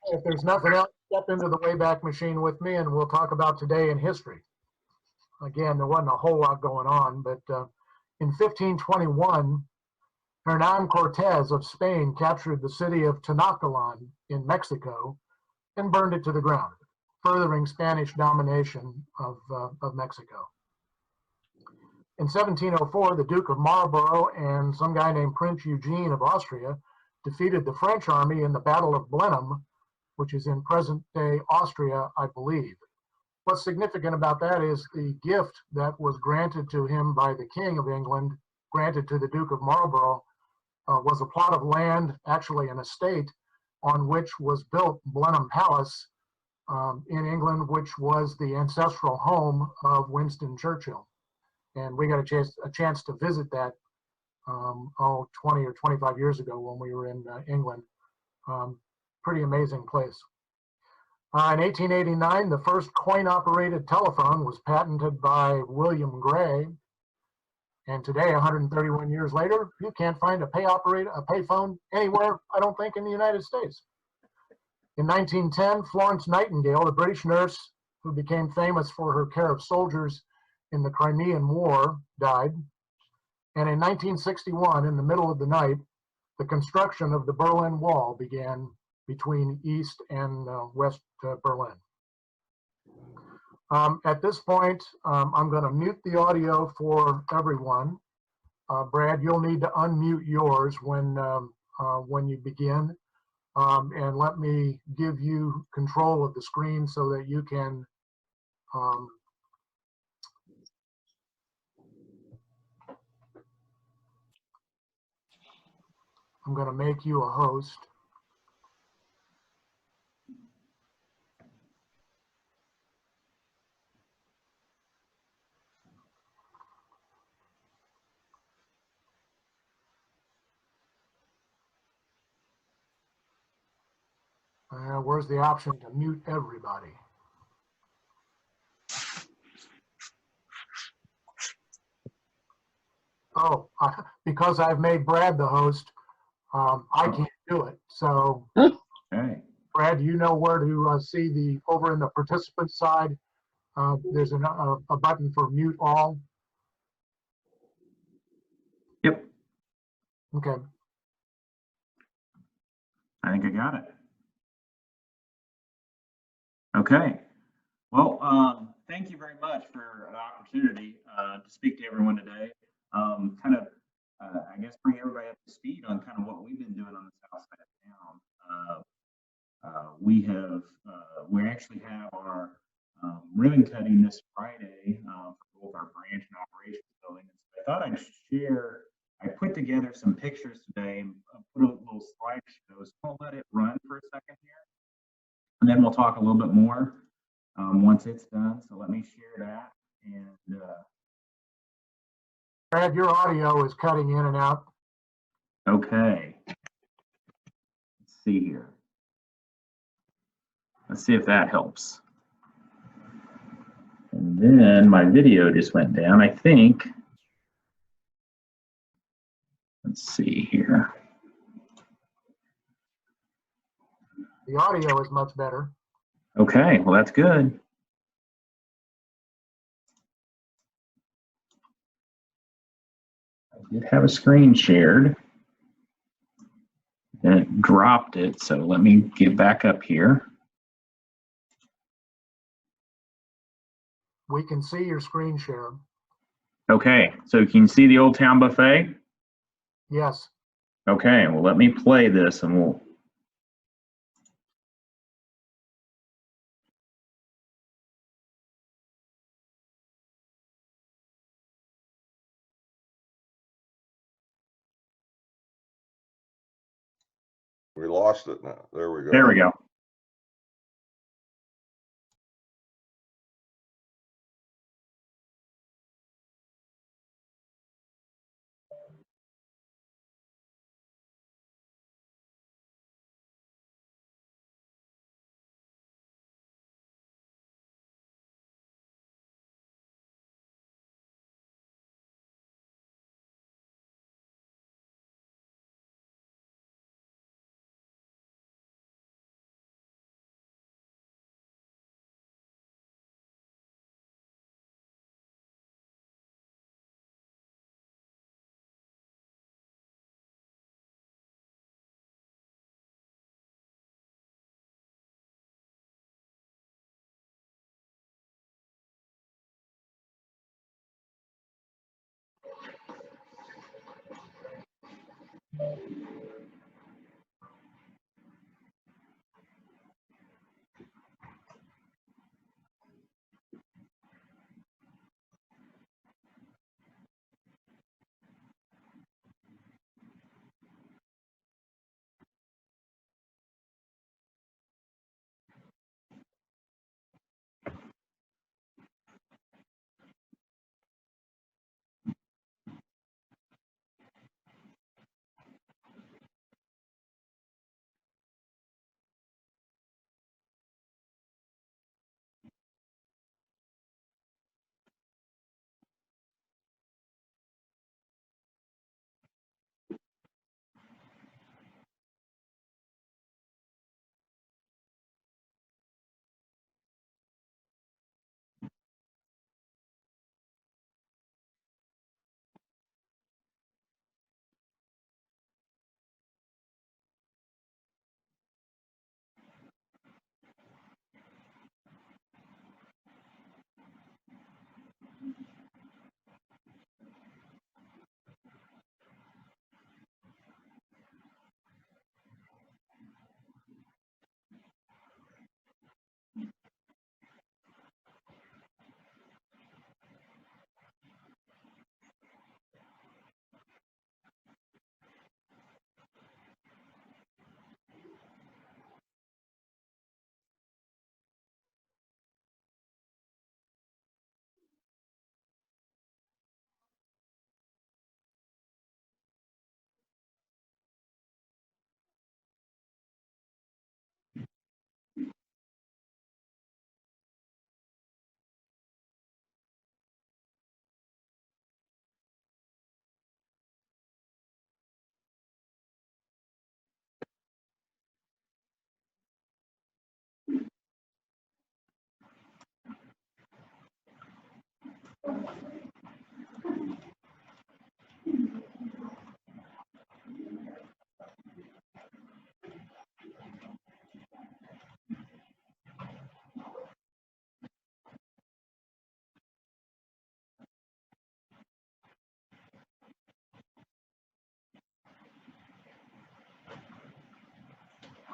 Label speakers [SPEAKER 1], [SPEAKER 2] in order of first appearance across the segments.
[SPEAKER 1] If there's nothing else, step into the Wayback Machine with me and we'll talk about today in history. Again, there wasn't a whole lot going on, but in 1521, Hernan Cortez of Spain captured the city of Tenochtitlan in Mexico and burned it to the ground, furthering Spanish domination of Mexico. In 1704, the Duke of Marlborough and some guy named Prince Eugene of Austria defeated the French army in the Battle of Blenheim, which is in present-day Austria, I believe. What's significant about that is the gift that was granted to him by the King of England, granted to the Duke of Marlborough, was a plot of land, actually an estate, on which was built Blenheim Palace in England, which was the ancestral home of Winston Churchill. And we got a chance to visit that 20 or 25 years ago when we were in England. Pretty amazing place. In 1889, the first coin-operated telephone was patented by William Gray. And today, 131 years later, you can't find a payphone anywhere, I don't think, in the United States. In 1910, Florence Nightingale, the British nurse who became famous for her care of soldiers in the Crimean War, died. And in 1961, in the middle of the night, the construction of the Berlin Wall began between East and West Berlin. At this point, I'm going to mute the audio for everyone. Brad, you'll need to unmute yours when you begin, and let me give you control of the screen so that you can I'm going to make you a host. Where's the option to mute everybody? Oh, because I've made Brad the host, I can't do it. So,
[SPEAKER 2] okay.
[SPEAKER 1] Brad, you know where to see over in the participant side, there's a button for mute all.
[SPEAKER 2] Yep.
[SPEAKER 1] Okay.
[SPEAKER 2] I think I got it. Okay. Well, thank you very much for the opportunity to speak to everyone today. I guess bring everybody up to speed on kind of what we've been doing on the south side of town. We actually have our ribbon cutting this Friday for both our branch and operations building. So I thought I'd share. I put together some pictures today and put a little slideshow. So I'll let it run for a second here, and then we'll talk a little bit more once it's done. So let me share that. And
[SPEAKER 1] Brad, your audio is cutting in and out.
[SPEAKER 2] Okay. Let's see here. Let's see if that helps. And then my video just went down, I think. Let's see here.
[SPEAKER 1] The audio is much better.
[SPEAKER 2] Okay, well, that's good. I did have a screen shared. And it dropped it, so let me get back up here.
[SPEAKER 1] We can see your screen share.
[SPEAKER 2] Okay, so you can see the Old Town Buffet?
[SPEAKER 1] Yes.
[SPEAKER 2] Okay, well, let me play this and we'll
[SPEAKER 3] We lost it now. There we go.
[SPEAKER 2] There we go.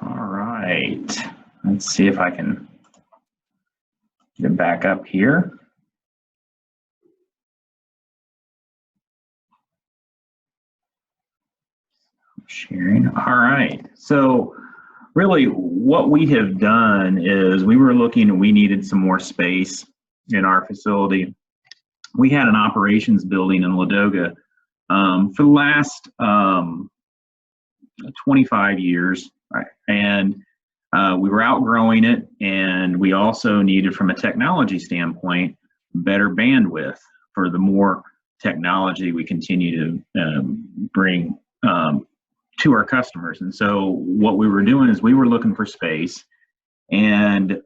[SPEAKER 4] All right, let's see if I can get back up here. Sharing. All right, so really what we have done is we were looking, we needed some more space in our facility. We had an operations building in Ladoga for the last 25 years, right? And we were outgrowing it, and we also needed, from a technology standpoint, better bandwidth for the more technology we continue to bring to our customers. And so what we were doing is we were looking for space, and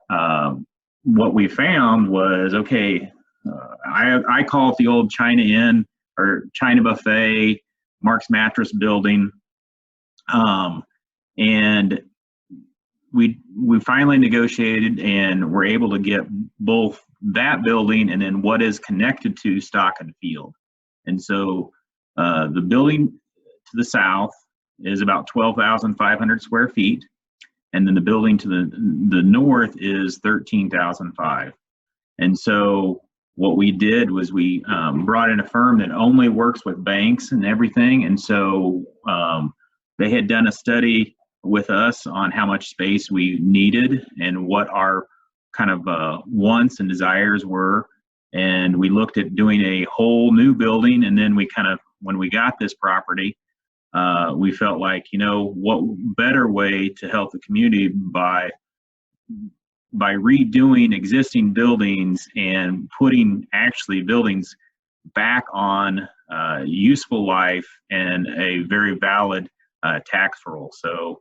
[SPEAKER 4] what we found was, okay, I call it the old China Inn or China Buffet, Mark's Mattress Building. And we finally negotiated and were able to get both that building and then what is connected to Stock and Field. And so the building to the south is about 12,500 square feet. And then the building to the north is 13,500. And so what we did was we brought in a firm that only works with banks and everything. And so they had done a study with us on how much space we needed and what our kind of wants and desires were. And we looked at doing a whole new building. And then we kind of, when we got this property, we felt like, you know, what better way to help the community by redoing existing buildings and putting actually buildings back on useful life and a very valid tax roll. So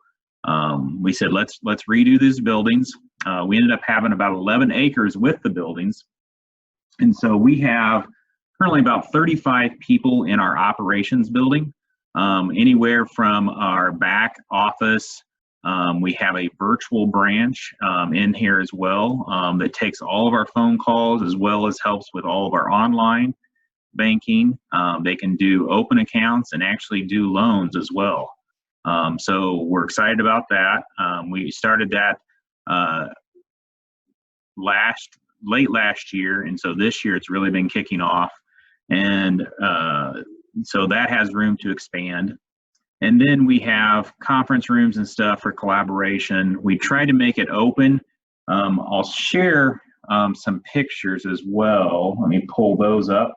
[SPEAKER 4] we said, let's redo these buildings. We ended up having about 11 acres with the buildings. And so we have currently about 35 people in our operations building, anywhere from our back office. We have a virtual branch in here as well that takes all of our phone calls as well as helps with all of our online. banking. They can do open accounts and actually do loans as well. So we're excited about that. We started that late last year, and so this year it's really been kicking off. And so that has room to expand. And then we have conference rooms and stuff for collaboration. We try to make it open. I'll share some pictures as well. Let me pull those up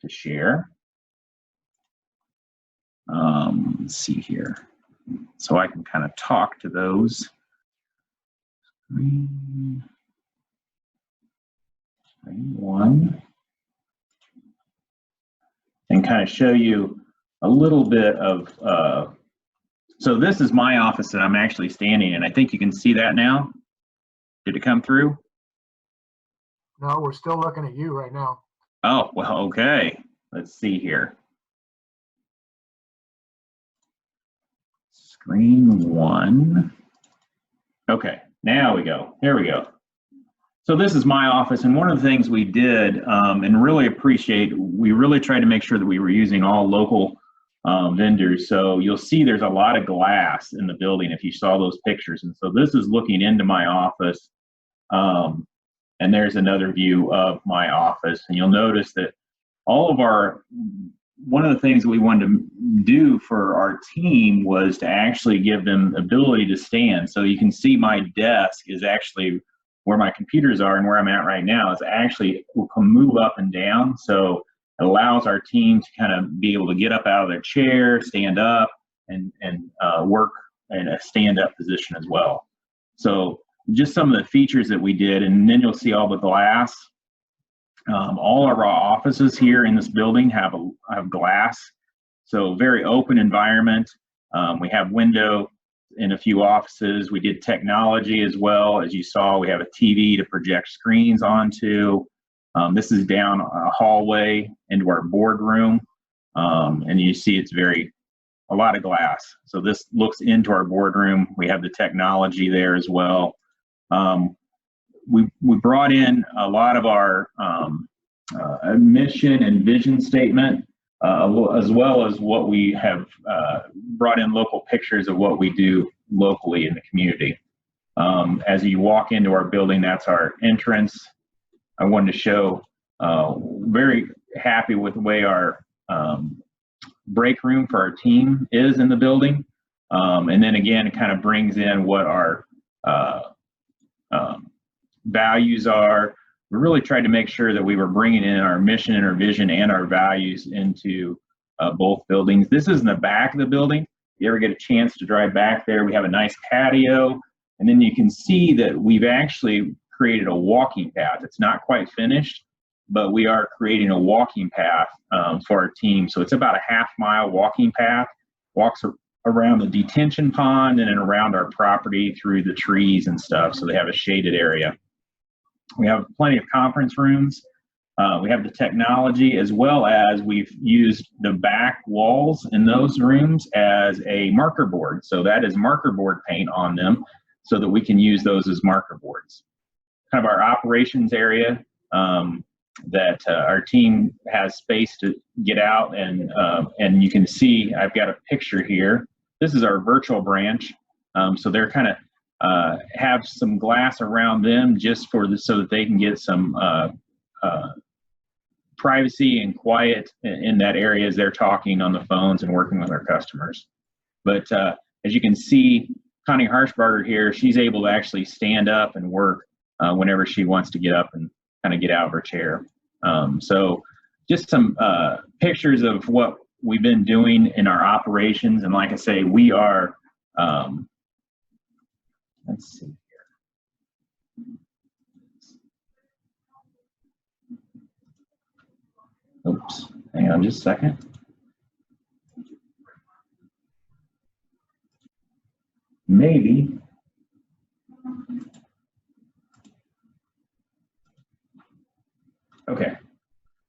[SPEAKER 4] to share. Let's see here. So I can kind of talk to those. One. And kind of show you a little bit of, so this is my office that I'm actually standing in. I think you can see that now. Did it come through?
[SPEAKER 1] No, we're still looking at you right now.
[SPEAKER 4] Oh, well, okay. Let's see here. Screen one. Okay, now we go. There we go. So this is my office, and one of the things we did and really appreciate, we really tried to make sure that we were using all local vendors. So you'll see there's a lot of glass in the building if you saw those pictures. And so this is looking into my office. And there's another view of my office. And you'll notice that all of our, one of the things that we wanted to do for our team was to actually give them ability to stand. So you can see my desk is actually where my computers are, and where I'm at right now is actually will can move up and down. So it allows our team to kind of be able to get up out of their chair, stand up, and work in a stand-up position as well. So just some of the features that we did, and then you'll see all the glass. All of our offices here in this building have glass, so very open environment. We have window in a few offices. We did technology as well. As you saw, we have a TV to project screens onto. This is down a hallway into our boardroom, and you see it's a lot of glass. So this looks into our boardroom. We have the technology there as well. We brought in a lot of our mission and vision statement, as well as what we have brought in local pictures of what we do locally in the community. As you walk into our building, that's our entrance. I wanted to show, very happy with the way our break room for our team is in the building. And then again, it kind of brings in what our values are. We really tried to make sure that we were bringing in our mission and our vision and our values into both buildings. This is in the back of the building. If you ever get a chance to drive back there, we have a nice patio. And then you can see that we've actually created a walking path. It's not quite finished, but we are creating a walking path for our team. So it's about a half-mile walking path, walks around the detention pond and then around our property through the trees and stuff. So they have a shaded area. We have plenty of conference rooms. We have the technology, as well as we've used the back walls in those rooms as a marker board. So that is marker board paint on them so that we can use those as marker boards. Kind of our operations area that our team has space to get out, and you can see, I've got a picture here. This is our virtual branch. So they're kind of have some glass around them just for so that they can get some privacy and quiet in that area as they're talking on the phones and working with our customers. But as you can see, Connie Harshbarger here, she's able to actually stand up and work whenever she wants to get up and kind of get out of her chair. So just some pictures of what we've been doing in our operations. And like I say, we are, let's see here. Oops, hang on just a second. Maybe. Okay,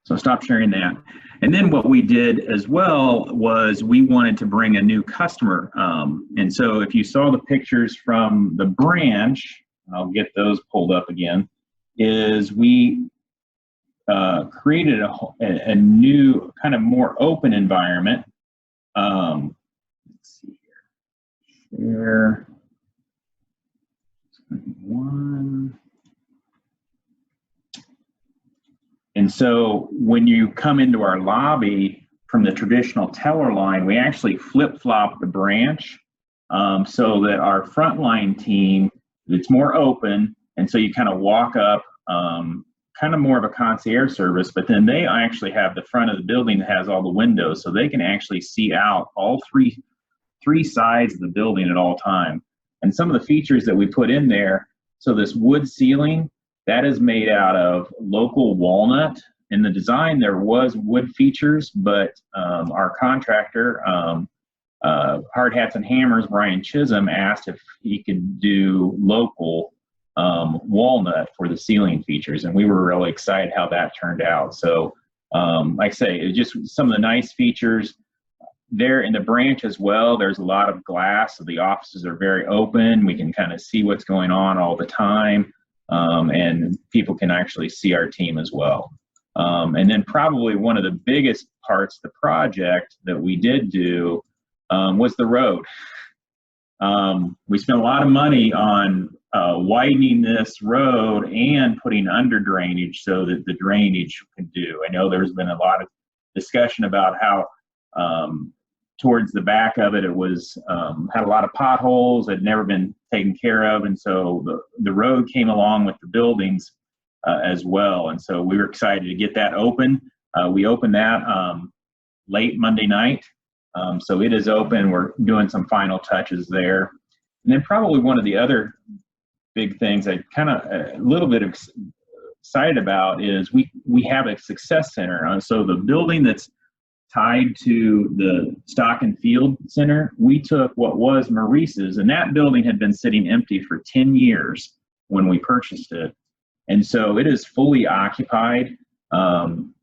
[SPEAKER 4] so stop sharing that. And then what we did as well was we wanted to bring a new customer. And so if you saw the pictures from the branch, I'll get those pulled up again, is we created a new kind of more open environment. Let's see here. Share. One. And so when you come into our lobby from the traditional teller line, we actually flip-flop the branch so that our frontline team, it's more open. And so you kind of walk up, kind of more of a concierge service, but then they actually have the front of the building that has all the windows, so they can actually see out all three sides of the building at all time. And some of the features that we put in there, so this wood ceiling, that is made out of local walnut. In the design, there was wood features, but our contractor, Hard Hats and Hammers, Brian Chisholm, asked if he could do local walnut for the ceiling features, and we were really excited how that turned out. So like I say, it's just some of the nice features there in the branch as well. There's a lot of glass, so the offices are very open. We can kind of see what's going on all the time, and people can actually see our team as well. And then probably one of the biggest parts of the project that we did do was the road. We spent a lot of money on widening this road and putting under drainage so that the drainage could do. I know there's been a lot of discussion about how towards the back of it, it was had a lot of potholes, had never been taken care of, and so the road came along with the buildings as well. And so we were excited to get that open. We opened that late Monday night. So it is open. We're doing some final touches there. And then probably one of the other big things I kind of a little bit excited about is we have a success center. So the building that's tied to the Stock and Field Center, we took what was Maurice's, and that building had been sitting empty for 10 years when we purchased it. And so it is fully occupied. And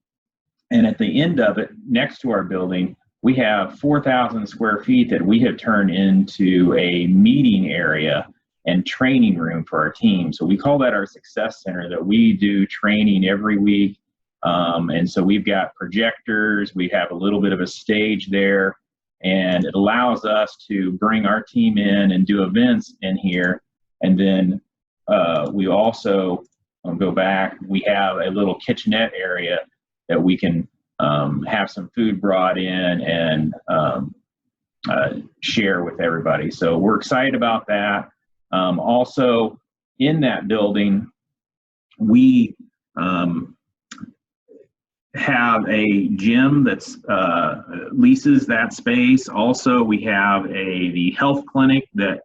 [SPEAKER 4] at the end of it, next to our building, we have 4,000 square feet that we have turned into a meeting area and training room for our team. So we call that our success center, that we do training every week. And so we've got projectors, we have a little bit of a stage there, and it allows us to bring our team in and do events in here. And then we also go back, we have a little kitchenette area that we can have some food brought in and share with everybody. So we're excited about that. Also in that building, we have a gym that's leases that space. Also, we have the health clinic that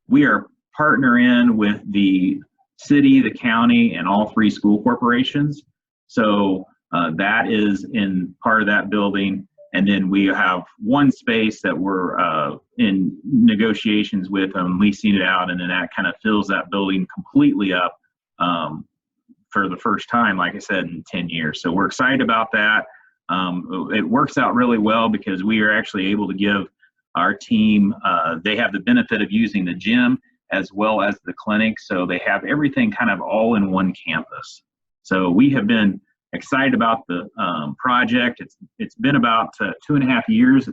[SPEAKER 4] we are partnering with the city, the county, and all 3 school corporations. So that is in part of that building. And then we have one space that we're in negotiations with leasing it out, and then that kind of fills that building completely up for the first time, like I said, in 10 years. So we're excited about that. It works out really well because we are actually able to give our team, they have the benefit of using the gym as well as the clinic. So they have everything kind of all in one campus. So we have been excited about the project. It's been about 2.5 years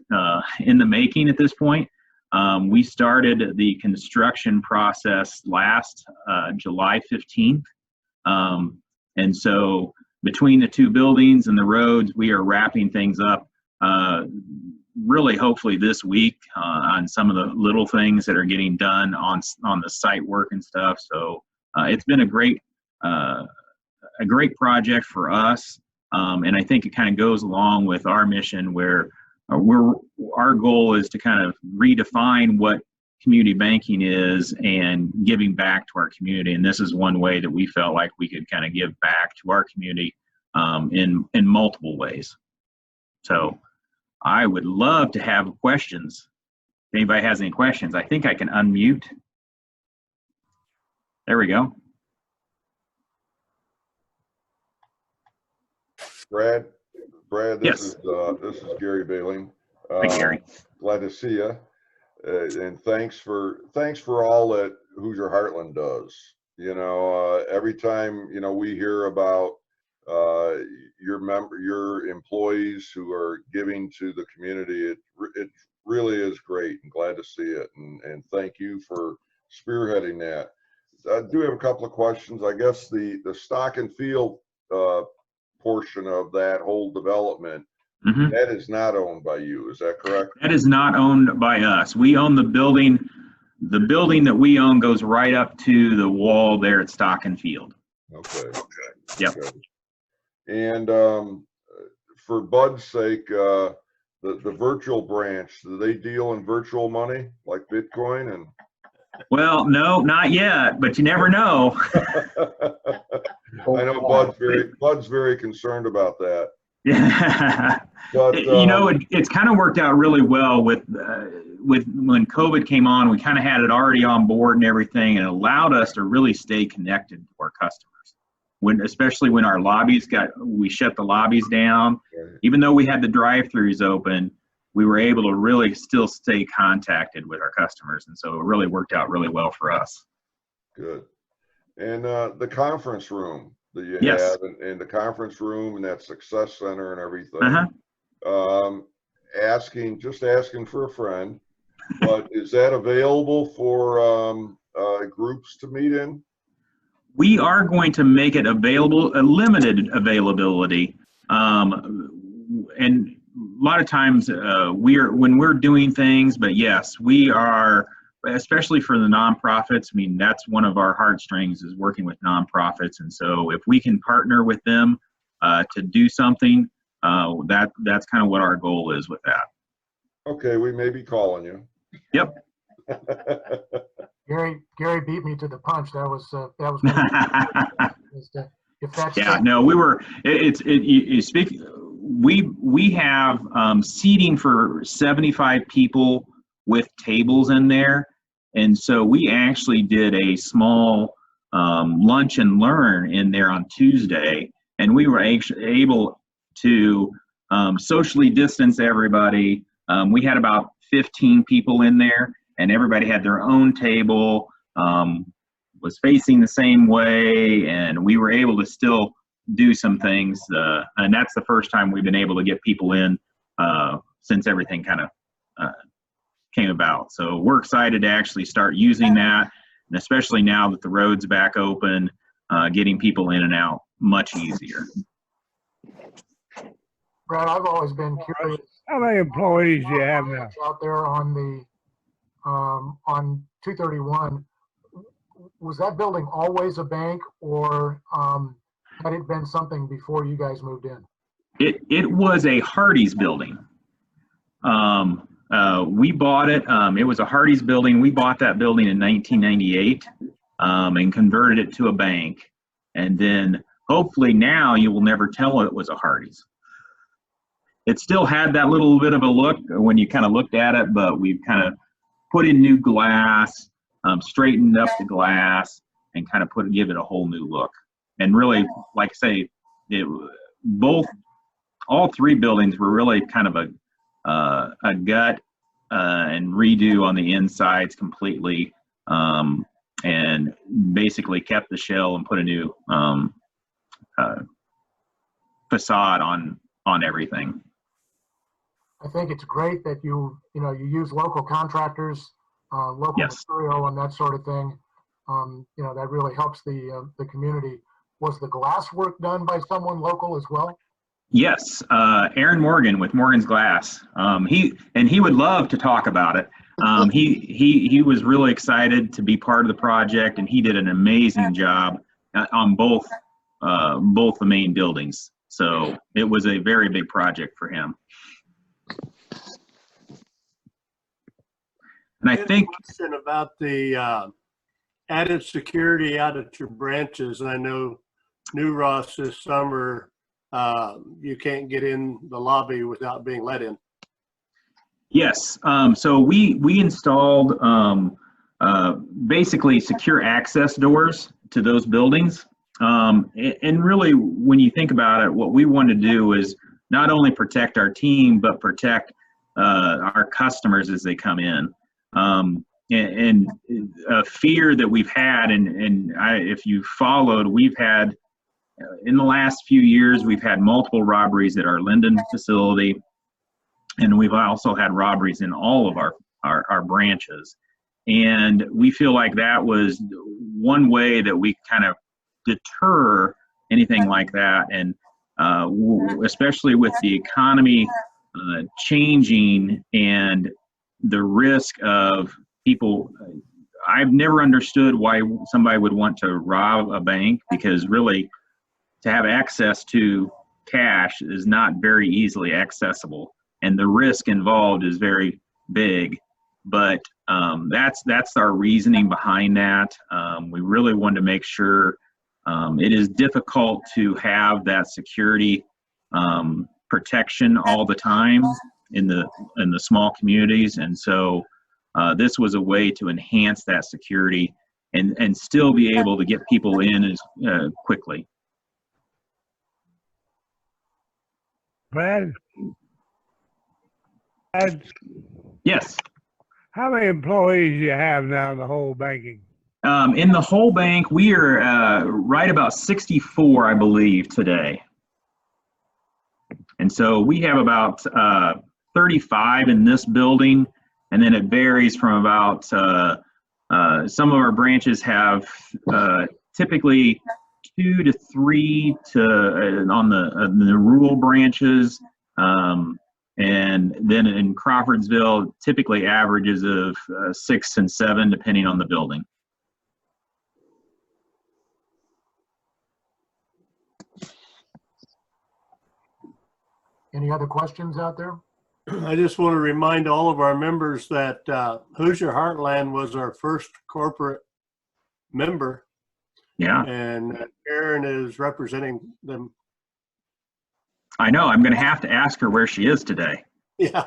[SPEAKER 4] in the making at this point. We started the construction process last July 15th. And so between the 2 buildings and the roads, we are wrapping things up really hopefully this week on some of the little things that are getting done on the site work and stuff. So it's been a great project for us. And I think it kind of goes along with our mission where our goal is to kind of redefine what community banking is and giving back to our community. And this is one way that we felt like we could kind of give back to our community in multiple ways. So I would love to have questions. If anybody has any questions, I think I can unmute. There we go.
[SPEAKER 3] Brad,
[SPEAKER 4] Yes.
[SPEAKER 3] this is Gary Bailing.
[SPEAKER 4] Hi, Gary.
[SPEAKER 3] Glad to see you. And thanks for all that Hoosier Heartland does. You know, every time, you know, we hear about your employees who are giving to the community. It really is great, and glad to see it. And thank you for spearheading that. I do have a couple of questions. I guess the stock and field portion of that whole development, that is not owned by you, is that correct?
[SPEAKER 4] That is not owned by us. We own the building. The building that we own goes right up to the wall there at Stock and Field.
[SPEAKER 3] Okay.
[SPEAKER 4] Yep.
[SPEAKER 3] Okay. And for Bud's sake, the virtual branch, do they deal in virtual money like Bitcoin? And
[SPEAKER 4] well, no, not yet, but you never know.
[SPEAKER 3] I know Bud's very concerned about that.
[SPEAKER 4] Yeah.
[SPEAKER 3] But
[SPEAKER 4] you know, it's kind of worked out really well with when COVID came on. We kind of had it already on board and everything, and it allowed us to really stay connected to our customers. Especially when our lobbies we shut the lobbies down.
[SPEAKER 3] Right.
[SPEAKER 4] Even though we had the drive-throughs open, we were able to really still stay contacted with our customers, and so it really worked out really well for us.
[SPEAKER 3] Good. And the conference room that you
[SPEAKER 4] Yes.
[SPEAKER 3] have, and the conference room and that success center and everything. Just asking for a friend, but is that available for groups to meet in?
[SPEAKER 4] We are going to make it available, a limited availability, and a lot of times when we're doing things, but yes, we are, especially for the nonprofits. I mean, that's one of our heartstrings, is working with nonprofits, and so if we can partner with them to do something, that's kind of what our goal is with that.
[SPEAKER 3] Okay, we may be calling you.
[SPEAKER 4] Yep.
[SPEAKER 3] Gary
[SPEAKER 1] beat me to the punch. That was if that's
[SPEAKER 4] yeah. No, we were. You speak. We have seating for 75 people with tables in there, and so we actually did a small lunch and learn in there on Tuesday, and we were actually able to socially distance everybody. We had about 15 people in there, and everybody had their own table, was facing the same way, and we were able to still do some things. And that's the first time we've been able to get people in since everything kind of came about. So we're excited to actually start using that, and especially now that the road's back open, getting people in and out much easier.
[SPEAKER 1] Brad, I've always been curious.
[SPEAKER 5] How many employees do you have now?
[SPEAKER 1] Out there on the on 231, was that building always a bank, or had it been something before you guys moved in?
[SPEAKER 4] It was a Hardee's building. We bought it. It was a Hardee's building. We bought that building in 1998 and converted it to a bank. And then hopefully now you will never tell it was a Hardee's. It still had that little bit of a look when you kind of looked at it, but we've kind of put in new glass, straightened up the glass, and kind of give it a whole new look. And really, like I say, all three buildings were really kind of a gut and redo on the insides completely, and basically kept the shell and put a new facade on everything.
[SPEAKER 1] I think it's great that you use local contractors, local
[SPEAKER 4] Yes.
[SPEAKER 1] material, and that sort of thing. That really helps the community. Was the glass work done by someone local as well?
[SPEAKER 4] Yes, Aaron Morgan with Morgan's Glass. He would love to talk about it. He was really excited to be part of the project, and he did an amazing job on both the main buildings. So it was a very big project for him. And I think
[SPEAKER 6] question about the added security out at your branches. I know New Ross this summer, you can't get in the lobby without being let in.
[SPEAKER 4] yes. So we installed basically secure access doors to those buildings. And really, when you think about it, what we want to do is not only protect our team, but protect our customers as they come in. And a fear that we've had, if you followed, we've had in the last few years, we've had multiple robberies at our Linden facility, and we've also had robberies in all of our branches. And we feel like that was one way that we kind of deter anything like that. And especially with the economy changing and the risk of people, I've never understood why somebody would want to rob a bank, because really to have access to cash is not very easily accessible, and the risk involved is very big. But that's our reasoning behind that. We really wanted to make sure it is difficult to have that security protection all the time in the small communities, and so this was a way to enhance that security and still be able to get people in as quickly.
[SPEAKER 5] Brad?
[SPEAKER 4] Yes.
[SPEAKER 5] How many employees do you have now in the whole banking?
[SPEAKER 4] In the whole bank, we are right about 64, I believe, today. And so we have about 35 in this building, and then it varies from about, some of our branches have typically 2 to 3 on the rural branches. And then in Crawfordsville, typically averages of 6 and 7, depending on the building.
[SPEAKER 1] Any other questions out there?
[SPEAKER 6] I just want to remind all of our members that Hoosier Heartland was our first corporate member,
[SPEAKER 4] Yeah,
[SPEAKER 6] and Aaron is representing them.
[SPEAKER 4] I know. I'm going to have to ask her where she is today.
[SPEAKER 6] Yeah.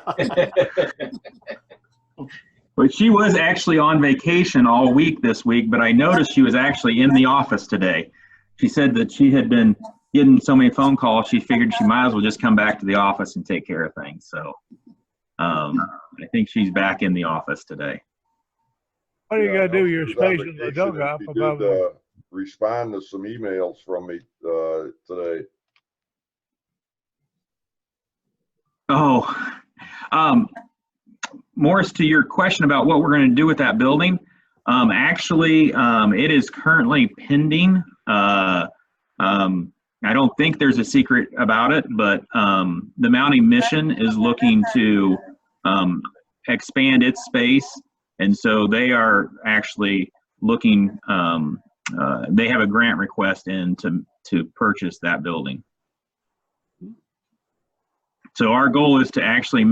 [SPEAKER 4] But she was actually on vacation all week this week, but I noticed she was actually in the office today. She said that she had been getting so many phone calls, she figured she might as well just come back to the office and take care of things. So I think she's back in the office today.
[SPEAKER 5] What are you
[SPEAKER 3] Yeah,
[SPEAKER 5] going to do?
[SPEAKER 3] she
[SPEAKER 5] Your
[SPEAKER 3] was on
[SPEAKER 5] special
[SPEAKER 3] vacation,
[SPEAKER 5] dug
[SPEAKER 3] and
[SPEAKER 5] up
[SPEAKER 3] she
[SPEAKER 5] above
[SPEAKER 3] did,
[SPEAKER 5] the...
[SPEAKER 3] respond to some emails from me today.
[SPEAKER 4] Oh, Morris, to your question about what we're going to do with that building, actually, it is currently pending. I don't think there's a secret about it, but the Mountie Mission is looking to expand its space, and so they are actually looking. They have a grant request in to purchase that building. So our goal is to actually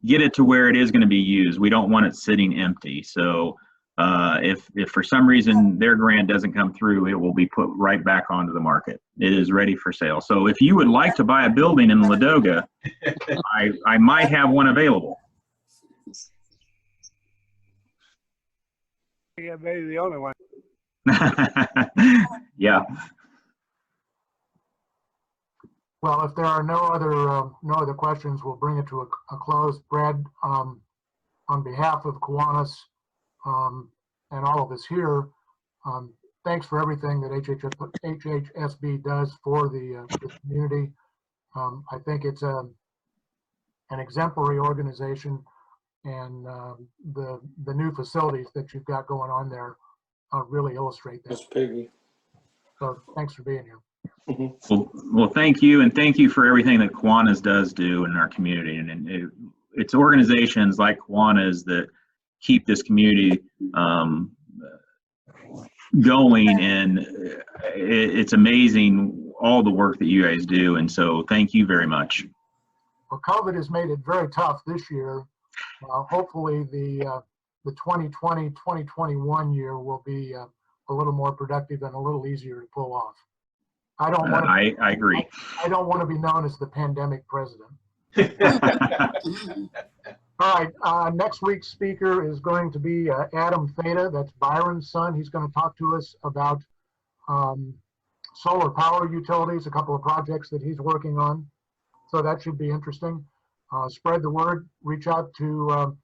[SPEAKER 4] get it to where it is going to be used. We don't want it sitting empty. So if for some reason their grant doesn't come through, it will be put right back onto the market. It is ready for sale. So if you would like to buy a building in Ladoga, I might have one available.
[SPEAKER 5] Yeah, maybe the only one.
[SPEAKER 4] Yeah.
[SPEAKER 1] Well, if there are no other questions, we'll bring it to a close. Brad, on behalf of Kiwanis and all of us here, thanks for everything that Hhsb does for the community. I think it's an exemplary organization, and the new facilities that you've got going on there really illustrate that.
[SPEAKER 7] That's Piggy.
[SPEAKER 1] So thanks for being here.
[SPEAKER 4] Well, thank you, and thank you for everything that Kiwanis does do in our community, and it's organizations like Kiwanis that keep this community going, and it's amazing all the work that you guys do, and so thank you very much.
[SPEAKER 1] Well, COVID has made it very tough this year. Hopefully the 2020-2021 year will be a little more productive and a little easier to pull off. I don't want to.
[SPEAKER 4] I agree.
[SPEAKER 1] I don't want to be known as the pandemic president. All right. Next week's speaker is going to be Adam Theta. That's Byron's son. He's going to talk to us about solar power utilities, a couple of projects that he's working on. So that should be interesting. Spread the word. Reach out to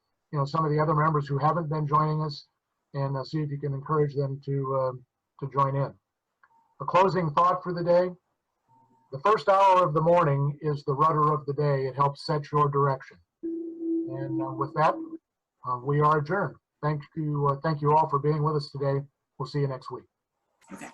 [SPEAKER 1] some of the other members who haven't been joining us, and see if you can encourage them to join in. A closing thought for the day. The first hour of the morning is the rudder of the day. It helps set your direction. And with that, we are adjourned. Thank you all for being with us today. We'll see you next week.
[SPEAKER 7] Okay.